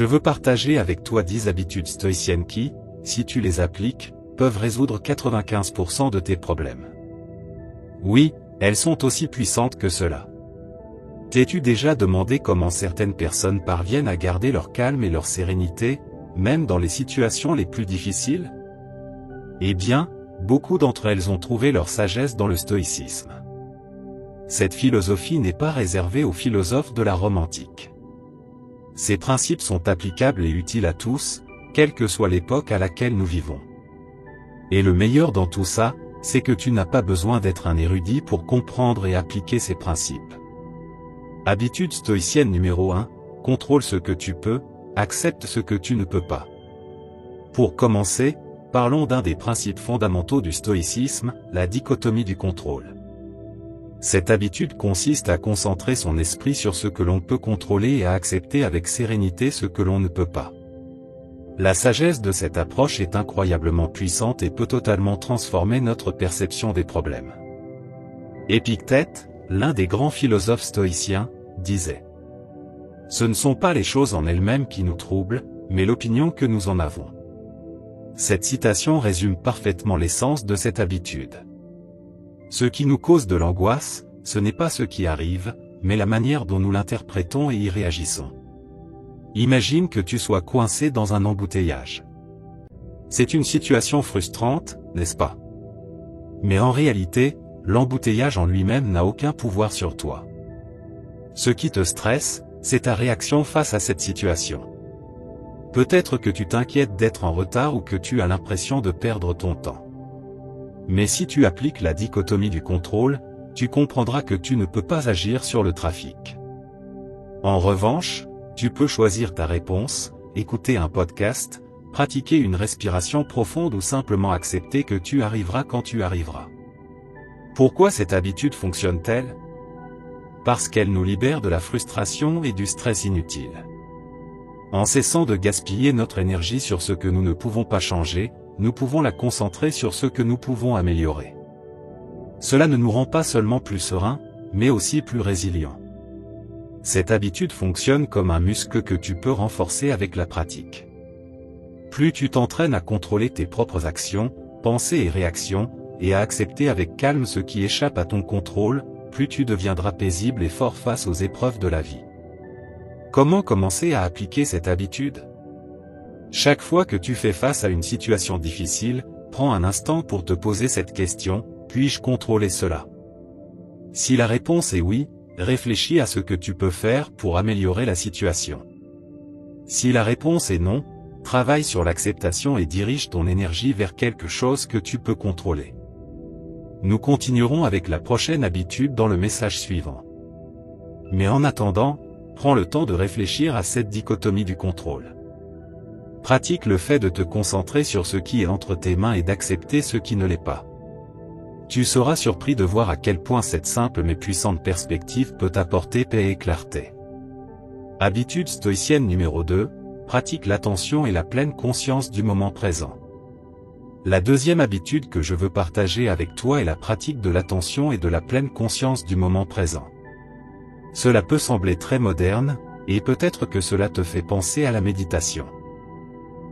Je veux partager avec toi 10 habitudes stoïciennes qui, si tu les appliques, peuvent résoudre 95% de tes problèmes. Oui, elles sont aussi puissantes que cela. T'es-tu déjà demandé comment certaines personnes parviennent à garder leur calme et leur sérénité, même dans les situations les plus difficiles? Eh bien, beaucoup d'entre elles ont trouvé leur sagesse dans le stoïcisme. Cette philosophie n'est pas réservée aux philosophes de la Rome antique. Ces principes sont applicables et utiles à tous, quelle que soit l'époque à laquelle nous vivons. Et le meilleur dans tout ça, c'est que tu n'as pas besoin d'être un érudit pour comprendre et appliquer ces principes. Habitude stoïcienne numéro 1, contrôle ce que tu peux, accepte ce que tu ne peux pas. Pour commencer, parlons d'un des principes fondamentaux du stoïcisme, la dichotomie du contrôle. Cette habitude consiste à concentrer son esprit sur ce que l'on peut contrôler et à accepter avec sérénité ce que l'on ne peut pas. La sagesse de cette approche est incroyablement puissante et peut totalement transformer notre perception des problèmes. Épictète, l'un des grands philosophes stoïciens, disait : « Ce ne sont pas les choses en elles-mêmes qui nous troublent, mais l'opinion que nous en avons. » Cette citation résume parfaitement l'essence de cette habitude. Ce qui nous cause de l'angoisse, ce n'est pas ce qui arrive, mais la manière dont nous l'interprétons et y réagissons. Imagine que tu sois coincé dans un embouteillage. C'est une situation frustrante, n'est-ce pas? Mais en réalité, l'embouteillage en lui-même n'a aucun pouvoir sur toi. Ce qui te stresse, c'est ta réaction face à cette situation. Peut-être que tu t'inquiètes d'être en retard ou que tu as l'impression de perdre ton temps. Mais si tu appliques la dichotomie du contrôle, tu comprendras que tu ne peux pas agir sur le trafic. En revanche, tu peux choisir ta réponse, écouter un podcast, pratiquer une respiration profonde ou simplement accepter que tu arriveras quand tu arriveras. Pourquoi cette habitude fonctionne-t-elle? Parce qu'elle nous libère de la frustration et du stress inutile. En cessant de gaspiller notre énergie sur ce que nous ne pouvons pas changer, nous pouvons la concentrer sur ce que nous pouvons améliorer. Cela ne nous rend pas seulement plus sereins, mais aussi plus résilients. Cette habitude fonctionne comme un muscle que tu peux renforcer avec la pratique. Plus tu t'entraînes à contrôler tes propres actions, pensées et réactions, et à accepter avec calme ce qui échappe à ton contrôle, plus tu deviendras paisible et fort face aux épreuves de la vie. Comment commencer à appliquer cette habitude? Chaque fois que tu fais face à une situation difficile, prends un instant pour te poser cette question: puis-je contrôler cela? Si la réponse est oui, réfléchis à ce que tu peux faire pour améliorer la situation. Si la réponse est non, travaille sur l'acceptation et dirige ton énergie vers quelque chose que tu peux contrôler. Nous continuerons avec la prochaine habitude dans le message suivant. Mais en attendant, prends le temps de réfléchir à cette dichotomie du contrôle. Pratique le fait de te concentrer sur ce qui est entre tes mains et d'accepter ce qui ne l'est pas. Tu seras surpris de voir à quel point cette simple mais puissante perspective peut t'apporter paix et clarté. Habitude stoïcienne numéro 2, pratique l'attention et la pleine conscience du moment présent. La deuxième habitude que je veux partager avec toi est la pratique de l'attention et de la pleine conscience du moment présent. Cela peut sembler très moderne, et peut-être que cela te fait penser à la méditation.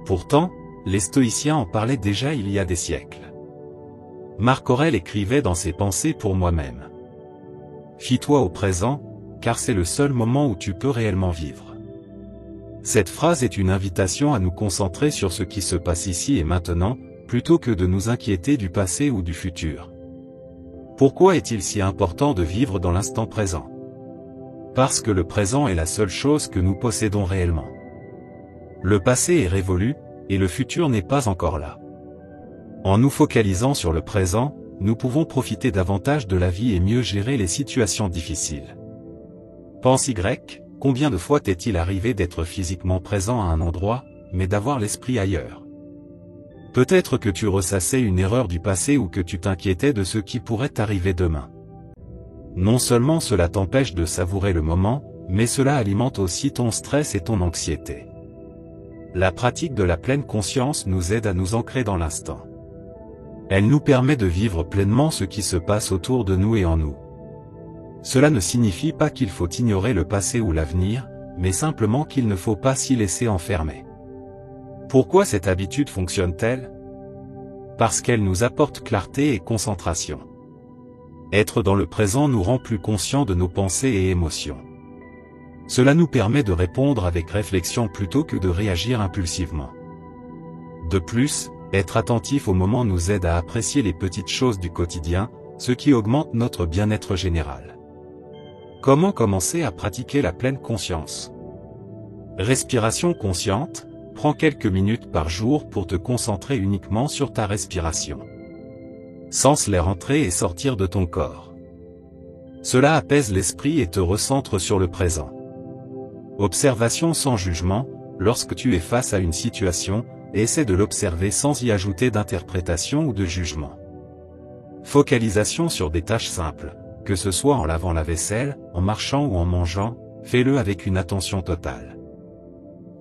Pourtant, les stoïciens en parlaient déjà il y a des siècles. Marc Aurèle écrivait dans ses Pensées pour moi-même. Fie-toi au présent, car c'est le seul moment où tu peux réellement vivre. Cette phrase est une invitation à nous concentrer sur ce qui se passe ici et maintenant, plutôt que de nous inquiéter du passé ou du futur. Pourquoi est-il si important de vivre dans l'instant présent? Parce que le présent est la seule chose que nous possédons réellement. Le passé est révolu, et le futur n'est pas encore là. En nous focalisant sur le présent, nous pouvons profiter davantage de la vie et mieux gérer les situations difficiles. Pense combien de fois t'est-il arrivé d'être physiquement présent à un endroit, mais d'avoir l'esprit ailleurs? Peut-être que tu ressassais une erreur du passé ou que tu t'inquiétais de ce qui pourrait t'arriver demain. Non seulement cela t'empêche de savourer le moment, mais cela alimente aussi ton stress et ton anxiété. La pratique de la pleine conscience nous aide à nous ancrer dans l'instant. Elle nous permet de vivre pleinement ce qui se passe autour de nous et en nous. Cela ne signifie pas qu'il faut ignorer le passé ou l'avenir, mais simplement qu'il ne faut pas s'y laisser enfermer. Pourquoi cette habitude fonctionne-t-elle? Parce qu'elle nous apporte clarté et concentration. Être dans le présent nous rend plus conscients de nos pensées et émotions. Cela nous permet de répondre avec réflexion plutôt que de réagir impulsivement. De plus, être attentif au moment nous aide à apprécier les petites choses du quotidien, ce qui augmente notre bien-être général. Comment commencer à pratiquer la pleine conscience? Respiration consciente, prends quelques minutes par jour pour te concentrer uniquement sur ta respiration. Sens l'air entrer et sortir de ton corps. Cela apaise l'esprit et te recentre sur le présent. Observation sans jugement, lorsque tu es face à une situation, essaie de l'observer sans y ajouter d'interprétation ou de jugement. Focalisation sur des tâches simples, que ce soit en lavant la vaisselle, en marchant ou en mangeant, fais-le avec une attention totale.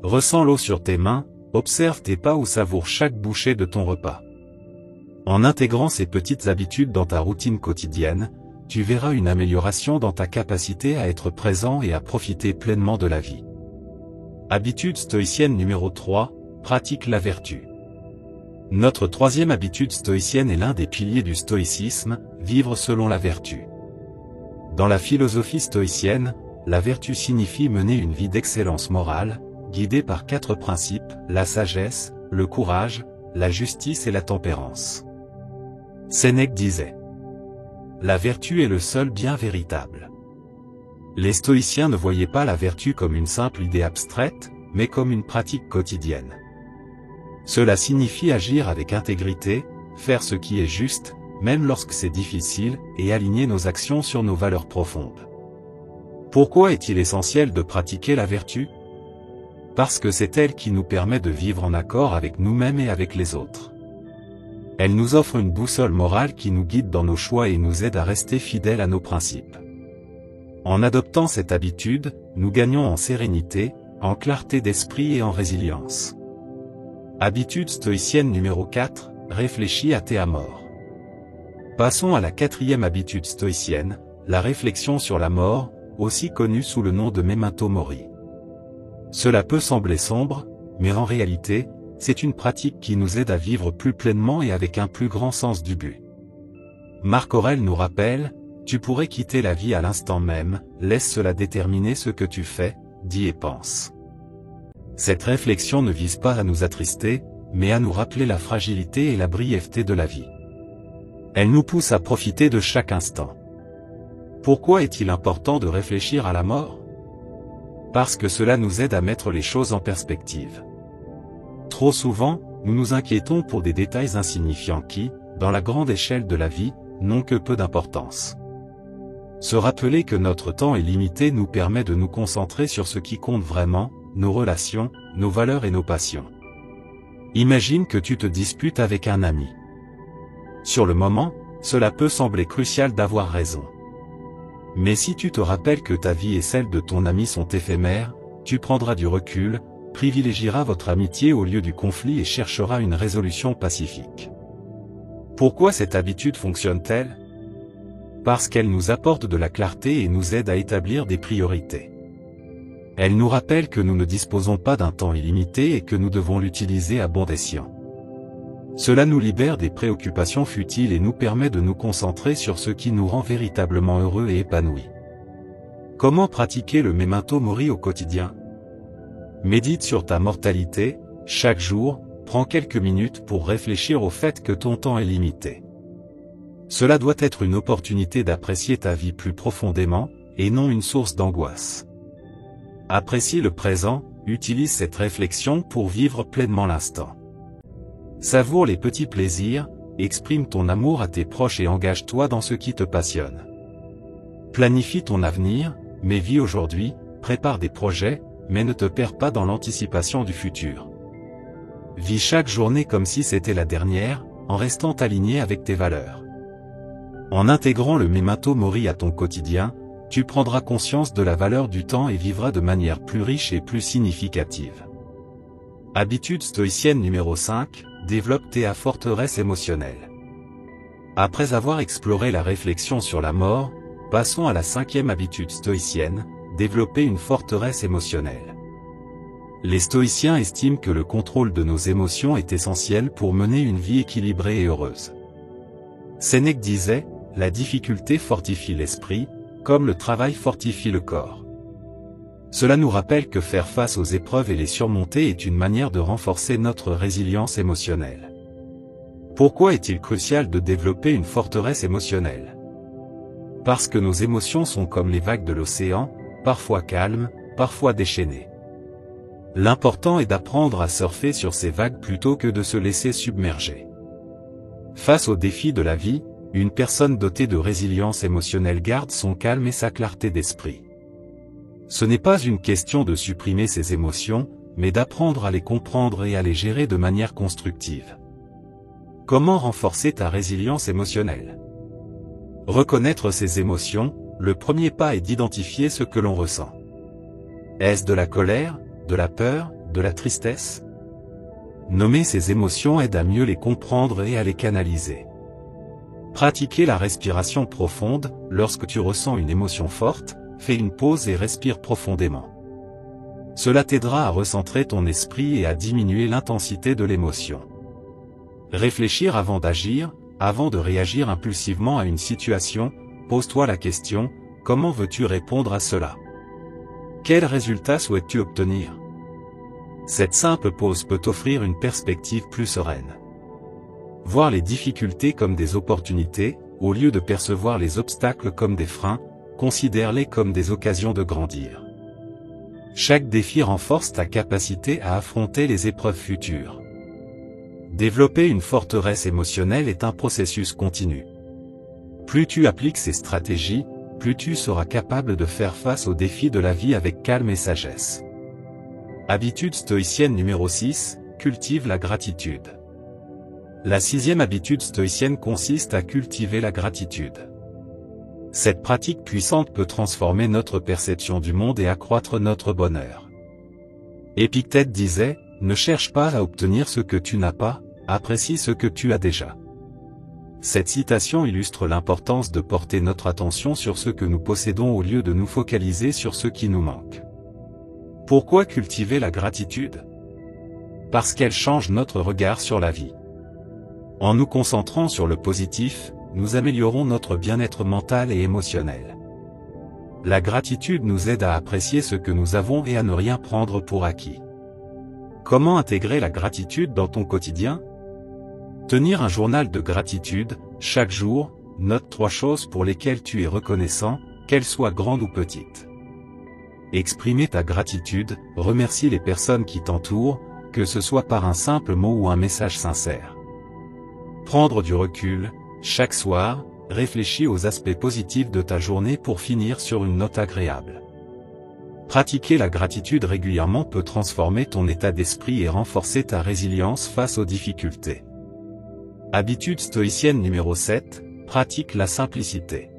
Ressens l'eau sur tes mains, observe tes pas ou savoure chaque bouchée de ton repas. En intégrant ces petites habitudes dans ta routine quotidienne, tu verras une amélioration dans ta capacité à être présent et à profiter pleinement de la vie. Habitude stoïcienne numéro 3, pratique la vertu. Notre troisième habitude stoïcienne est l'un des piliers du stoïcisme, vivre selon la vertu. Dans la philosophie stoïcienne, la vertu signifie mener une vie d'excellence morale, guidée par 4 principes, la sagesse, le courage, la justice et la tempérance. Sénèque disait: la vertu est le seul bien véritable. Les stoïciens ne voyaient pas la vertu comme une simple idée abstraite, mais comme une pratique quotidienne. Cela signifie agir avec intégrité, faire ce qui est juste, même lorsque c'est difficile, et aligner nos actions sur nos valeurs profondes. Pourquoi est-il essentiel de pratiquer la vertu? Parce que c'est elle qui nous permet de vivre en accord avec nous-mêmes et avec les autres. Elle nous offre une boussole morale qui nous guide dans nos choix et nous aide à rester fidèles à nos principes. En adoptant cette habitude, nous gagnons en sérénité, en clarté d'esprit et en résilience. Habitude stoïcienne numéro 4, réfléchis à tes mort. Passons à la 4e habitude stoïcienne, la réflexion sur la mort, aussi connue sous le nom de memento mori. Cela peut sembler sombre, mais en réalité, c'est une pratique qui nous aide à vivre plus pleinement et avec un plus grand sens du but. Marc Aurèle nous rappelle: tu pourrais quitter la vie à l'instant même, laisse cela déterminer ce que tu fais, dis et pense. Cette réflexion ne vise pas à nous attrister, mais à nous rappeler la fragilité et la brièveté de la vie. Elle nous pousse à profiter de chaque instant. Pourquoi est-il important de réfléchir à la mort? Parce que cela nous aide à mettre les choses en perspective. Trop souvent, nous nous inquiétons pour des détails insignifiants qui, dans la grande échelle de la vie, n'ont que peu d'importance. Se rappeler que notre temps est limité nous permet de nous concentrer sur ce qui compte vraiment, nos relations, nos valeurs et nos passions. Imagine que tu te disputes avec un ami. Sur le moment, cela peut sembler crucial d'avoir raison. Mais si tu te rappelles que ta vie et celle de ton ami sont éphémères, tu prendras du recul, privilégieras votre amitié au lieu du conflit et chercheras une résolution pacifique. Pourquoi cette habitude fonctionne-t-elle? Parce qu'elle nous apporte de la clarté et nous aide à établir des priorités. Elle nous rappelle que nous ne disposons pas d'un temps illimité et que nous devons l'utiliser à bon escient. Cela nous libère des préoccupations futiles et nous permet de nous concentrer sur ce qui nous rend véritablement heureux et épanouis. Comment pratiquer le memento mori au quotidien? Médite sur ta mortalité, chaque jour, prends quelques minutes pour réfléchir au fait que ton temps est limité. Cela doit être une opportunité d'apprécier ta vie plus profondément, et non une source d'angoisse. Apprécie le présent, utilise cette réflexion pour vivre pleinement l'instant. Savoure les petits plaisirs, exprime ton amour à tes proches et engage-toi dans ce qui te passionne. Planifie ton avenir, mais vis aujourd'hui, prépare des projets, mais ne te perds pas dans l'anticipation du futur. Vis chaque journée comme si c'était la dernière, en restant aligné avec tes valeurs. En intégrant le memento mori à ton quotidien, tu prendras conscience de la valeur du temps et vivras de manière plus riche et plus significative. Habitude stoïcienne numéro 5, développe ta forteresse émotionnelle. Après avoir exploré la réflexion sur la mort, passons à la 5e habitude stoïcienne, développer une forteresse émotionnelle. Les stoïciens estiment que le contrôle de nos émotions est essentiel pour mener une vie équilibrée et heureuse. Sénèque disait, la difficulté fortifie l'esprit, comme le travail fortifie le corps. Cela nous rappelle que faire face aux épreuves et les surmonter est une manière de renforcer notre résilience émotionnelle. Pourquoi est-il crucial de développer une forteresse émotionnelle? Parce que nos émotions sont comme les vagues de l'océan, parfois calmes, parfois déchaînées. L'important est d'apprendre à surfer sur ces vagues plutôt que de se laisser submerger. Face aux défis de la vie, une personne dotée de résilience émotionnelle garde son calme et sa clarté d'esprit. Ce n'est pas une question de supprimer ses émotions, mais d'apprendre à les comprendre et à les gérer de manière constructive. Comment renforcer ta résilience émotionnelle? Reconnaître ses émotions, le premier pas est d'identifier ce que l'on ressent. Est-ce de la colère, de la peur, de la tristesse? Nommer ces émotions aide à mieux les comprendre et à les canaliser. Pratiquer la respiration profonde, lorsque tu ressens une émotion forte, fais une pause et respire profondément. Cela t'aidera à recentrer ton esprit et à diminuer l'intensité de l'émotion. Réfléchir avant d'agir, avant de réagir impulsivement à une situation, pose-toi la question, comment veux-tu répondre à cela? Quel résultat souhaites-tu obtenir? Cette simple pause peut t'offrir une perspective plus sereine. Voir les difficultés comme des opportunités, au lieu de percevoir les obstacles comme des freins, considère-les comme des occasions de grandir. Chaque défi renforce ta capacité à affronter les épreuves futures. Développer une forteresse émotionnelle est un processus continu. Plus tu appliques ces stratégies, plus tu seras capable de faire face aux défis de la vie avec calme et sagesse. Habitude stoïcienne numéro 6, cultive la gratitude. La 6e habitude stoïcienne consiste à cultiver la gratitude. Cette pratique puissante peut transformer notre perception du monde et accroître notre bonheur. Épictète disait, ne cherche pas à obtenir ce que tu n'as pas, apprécie ce que tu as déjà. Cette citation illustre l'importance de porter notre attention sur ce que nous possédons au lieu de nous focaliser sur ce qui nous manque. Pourquoi cultiver la gratitude? Parce qu'elle change notre regard sur la vie. En nous concentrant sur le positif, nous améliorons notre bien-être mental et émotionnel. La gratitude nous aide à apprécier ce que nous avons et à ne rien prendre pour acquis. Comment intégrer la gratitude dans ton quotidien? Tenir un journal de gratitude, chaque jour, note 3 choses pour lesquelles tu es reconnaissant, qu'elles soient grandes ou petites. Exprimer ta gratitude, remercie les personnes qui t'entourent, que ce soit par un simple mot ou un message sincère. Prendre du recul, chaque soir, réfléchis aux aspects positifs de ta journée pour finir sur une note agréable. Pratiquer la gratitude régulièrement peut transformer ton état d'esprit et renforcer ta résilience face aux difficultés. Habitude stoïcienne numéro 7, pratique la simplicité.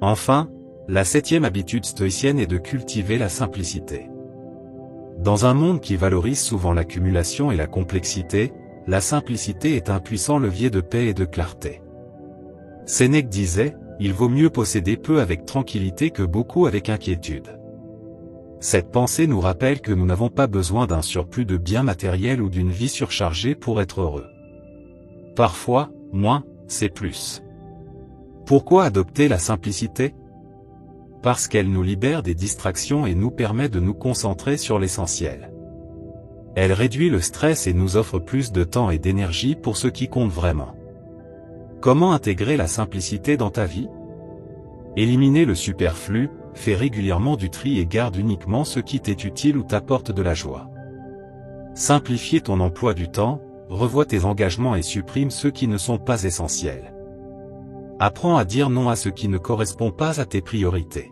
Enfin, la 7e habitude stoïcienne est de cultiver la simplicité. Dans un monde qui valorise souvent l'accumulation et la complexité, la simplicité est un puissant levier de paix et de clarté. Sénèque disait, il vaut mieux posséder peu avec tranquillité que beaucoup avec inquiétude. Cette pensée nous rappelle que nous n'avons pas besoin d'un surplus de biens matériels ou d'une vie surchargée pour être heureux. Parfois, moins, c'est plus. Pourquoi adopter la simplicité? Parce qu'elle nous libère des distractions et nous permet de nous concentrer sur l'essentiel. Elle réduit le stress et nous offre plus de temps et d'énergie pour ce qui compte vraiment. Comment intégrer la simplicité dans ta vie? Éliminer le superflu, fais régulièrement du tri et garde uniquement ce qui t'est utile ou t'apporte de la joie. Simplifier ton emploi du temps, revois tes engagements et supprime ceux qui ne sont pas essentiels. Apprends à dire non à ce qui ne correspond pas à tes priorités.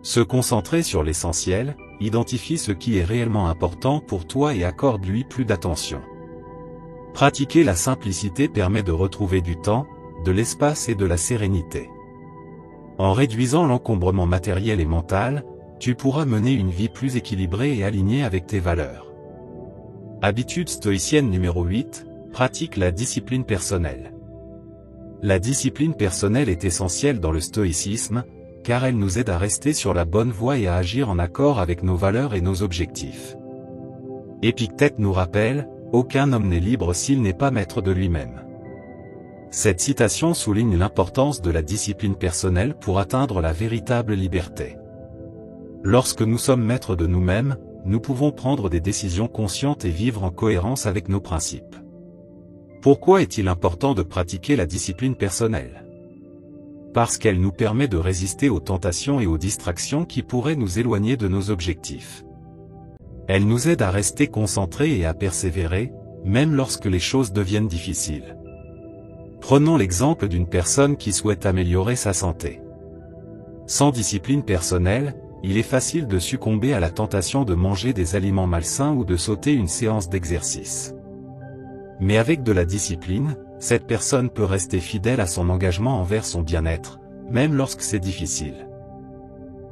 Se concentrer sur l'essentiel, identifie ce qui est réellement important pour toi et accorde-lui plus d'attention. Pratiquer la simplicité permet de retrouver du temps, de l'espace et de la sérénité. En réduisant l'encombrement matériel et mental, tu pourras mener une vie plus équilibrée et alignée avec tes valeurs. Habitude stoïcienne numéro 8, pratique la discipline personnelle. La discipline personnelle est essentielle dans le stoïcisme, car elle nous aide à rester sur la bonne voie et à agir en accord avec nos valeurs et nos objectifs. Épictète nous rappelle, « Aucun homme n'est libre s'il n'est pas maître de lui-même ». Cette citation souligne l'importance de la discipline personnelle pour atteindre la véritable liberté. Lorsque nous sommes maîtres de nous-mêmes, nous pouvons prendre des décisions conscientes et vivre en cohérence avec nos principes. Pourquoi est-il important de pratiquer la discipline personnelle? Parce qu'elle nous permet de résister aux tentations et aux distractions qui pourraient nous éloigner de nos objectifs. Elle nous aide à rester concentrés et à persévérer, même lorsque les choses deviennent difficiles. Prenons l'exemple d'une personne qui souhaite améliorer sa santé. Sans discipline personnelle, il est facile de succomber à la tentation de manger des aliments malsains ou de sauter une séance d'exercice. Mais avec de la discipline, cette personne peut rester fidèle à son engagement envers son bien-être, même lorsque c'est difficile.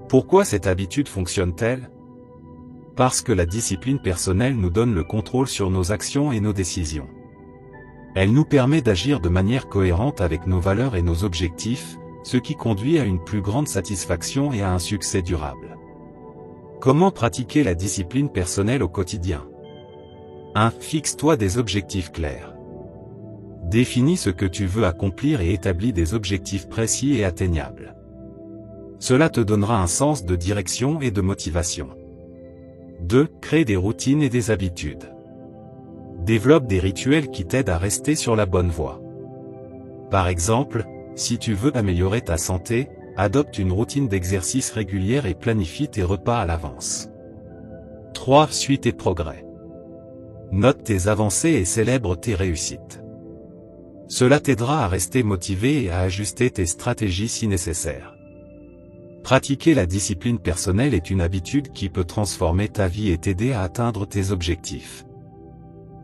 Pourquoi cette habitude fonctionne-t-elle? Parce que la discipline personnelle nous donne le contrôle sur nos actions et nos décisions. Elle nous permet d'agir de manière cohérente avec nos valeurs et nos objectifs, ce qui conduit à une plus grande satisfaction et à un succès durable. Comment pratiquer la discipline personnelle au quotidien? 1. Fixe-toi des objectifs clairs. Définis ce que tu veux accomplir et établis des objectifs précis et atteignables. Cela te donnera un sens de direction et de motivation. 2. Crée des routines et des habitudes. Développe des rituels qui t'aident à rester sur la bonne voie. Par exemple, si tu veux améliorer ta santé, adopte une routine d'exercice régulière et planifie tes repas à l'avance. 3. Suis tes progrès. Note tes avancées et célèbre tes réussites. Cela t'aidera à rester motivé et à ajuster tes stratégies si nécessaire. Pratiquer la discipline personnelle est une habitude qui peut transformer ta vie et t'aider à atteindre tes objectifs.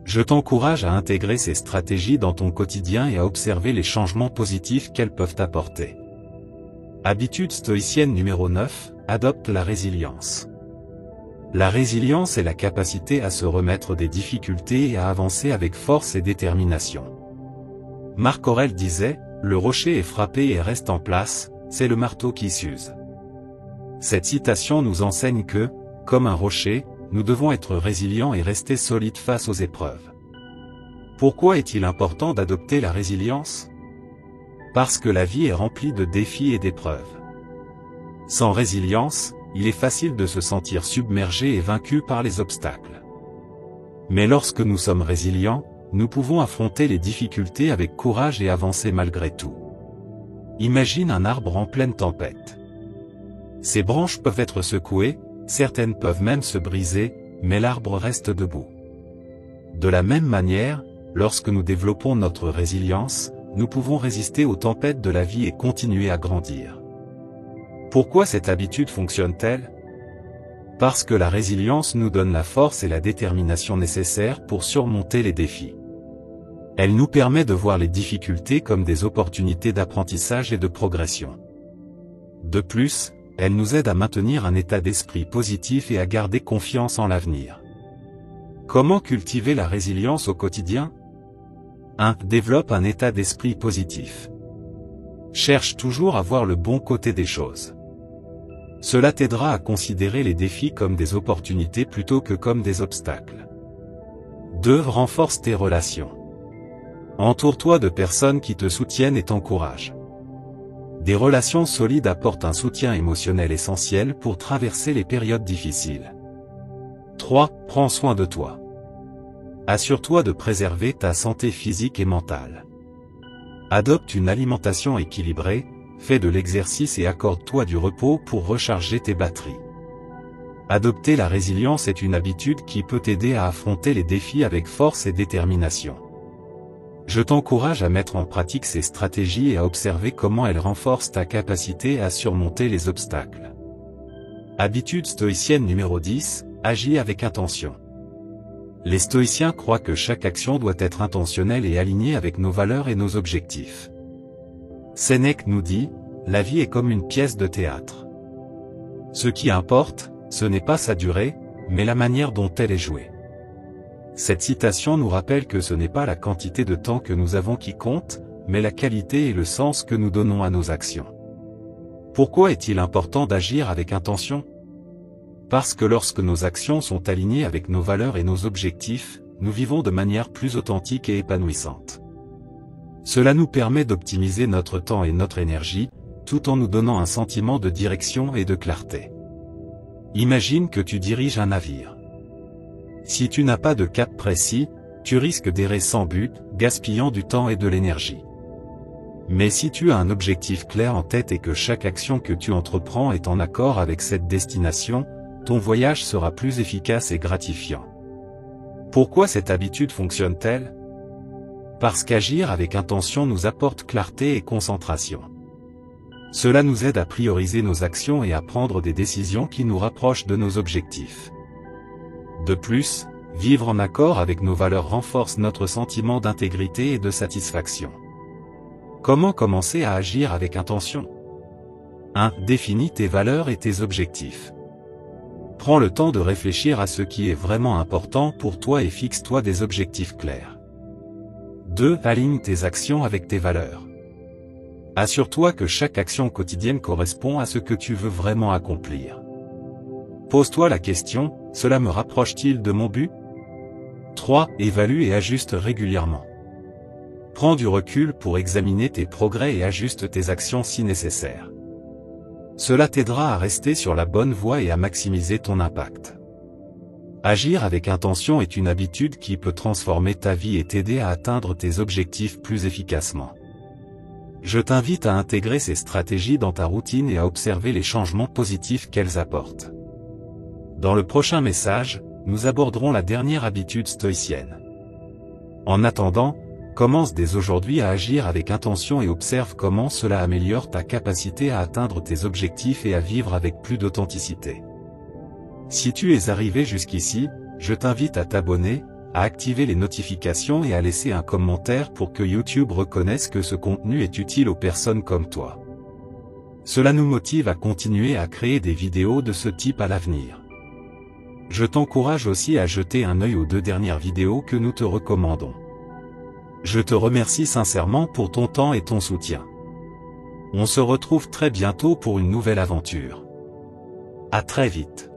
Je t'encourage à intégrer ces stratégies dans ton quotidien et à observer les changements positifs qu'elles peuvent apporter. Habitude stoïcienne numéro 9, adopte la résilience. La résilience est la capacité à se remettre des difficultés et à avancer avec force et détermination. Marc Aurèle disait, « Le rocher est frappé et reste en place, c'est le marteau qui s'use ». Cette citation nous enseigne que, comme un rocher, nous devons être résilients et rester solides face aux épreuves. Pourquoi est-il important d'adopter la résilience? Parce que la vie est remplie de défis et d'épreuves. Sans résilience, il est facile de se sentir submergé et vaincu par les obstacles. Mais lorsque nous sommes résilients, nous pouvons affronter les difficultés avec courage et avancer malgré tout. Imagine un arbre en pleine tempête. Ses branches peuvent être secouées, certaines peuvent même se briser, mais l'arbre reste debout. De la même manière, lorsque nous développons notre résilience, nous pouvons résister aux tempêtes de la vie et continuer à grandir. Pourquoi cette habitude fonctionne-t-elle? Parce que la résilience nous donne la force et la détermination nécessaires pour surmonter les défis. Elle nous permet de voir les difficultés comme des opportunités d'apprentissage et de progression. De plus, elle nous aide à maintenir un état d'esprit positif et à garder confiance en l'avenir. Comment cultiver la résilience au quotidien? 1. Développe un état d'esprit positif. Cherche toujours à voir le bon côté des choses. Cela t'aidera à considérer les défis comme des opportunités plutôt que comme des obstacles. 2. Renforce tes relations. Entoure-toi de personnes qui te soutiennent et t'encouragent. Des relations solides apportent un soutien émotionnel essentiel pour traverser les périodes difficiles. 3. Prends soin de toi. Assure-toi de préserver ta santé physique et mentale. Adopte une alimentation équilibrée, fais de l'exercice et accorde-toi du repos pour recharger tes batteries. Adopter la résilience est une habitude qui peut t'aider à affronter les défis avec force et détermination. Je t'encourage à mettre en pratique ces stratégies et à observer comment elles renforcent ta capacité à surmonter les obstacles. Habitude stoïcienne numéro 10, agis avec intention. Les stoïciens croient que chaque action doit être intentionnelle et alignée avec nos valeurs et nos objectifs. Sénèque nous dit, la vie est comme une pièce de théâtre. Ce qui importe, ce n'est pas sa durée, mais la manière dont elle est jouée. Cette citation nous rappelle que ce n'est pas la quantité de temps que nous avons qui compte, mais la qualité et le sens que nous donnons à nos actions. Pourquoi est-il important d'agir avec intention? Parce que lorsque nos actions sont alignées avec nos valeurs et nos objectifs, nous vivons de manière plus authentique et épanouissante. Cela nous permet d'optimiser notre temps et notre énergie, tout en nous donnant un sentiment de direction et de clarté. Imagine que tu diriges un navire. Si tu n'as pas de cap précis, tu risques d'errer sans but, gaspillant du temps et de l'énergie. Mais si tu as un objectif clair en tête et que chaque action que tu entreprends est en accord avec cette destination, ton voyage sera plus efficace et gratifiant. Pourquoi cette habitude fonctionne-t-elle? Parce qu'agir avec intention nous apporte clarté et concentration. Cela nous aide à prioriser nos actions et à prendre des décisions qui nous rapprochent de nos objectifs. De plus, vivre en accord avec nos valeurs renforce notre sentiment d'intégrité et de satisfaction. Comment commencer à agir avec intention? 1. Définis tes valeurs et tes objectifs. Prends le temps de réfléchir à ce qui est vraiment important pour toi et fixe-toi des objectifs clairs. 2. Aligne tes actions avec tes valeurs. Assure-toi que chaque action quotidienne correspond à ce que tu veux vraiment accomplir. Pose-toi la question, cela me rapproche-t-il de mon but? 3. Évalue et ajuste régulièrement. Prends du recul pour examiner tes progrès et ajuste tes actions si nécessaire. Cela t'aidera à rester sur la bonne voie et à maximiser ton impact. Agir avec intention est une habitude qui peut transformer ta vie et t'aider à atteindre tes objectifs plus efficacement. Je t'invite à intégrer ces stratégies dans ta routine et à observer les changements positifs qu'elles apportent. Dans le prochain message, nous aborderons la dernière habitude stoïcienne. En attendant, commence dès aujourd'hui à agir avec intention et observe comment cela améliore ta capacité à atteindre tes objectifs et à vivre avec plus d'authenticité. Si tu es arrivé jusqu'ici, je t'invite à t'abonner, à activer les notifications et à laisser un commentaire pour que YouTube reconnaisse que ce contenu est utile aux personnes comme toi. Cela nous motive à continuer à créer des vidéos de ce type à l'avenir. Je t'encourage aussi à jeter un œil aux 2 dernières vidéos que nous te recommandons. Je te remercie sincèrement pour ton temps et ton soutien. On se retrouve très bientôt pour une nouvelle aventure. À très vite.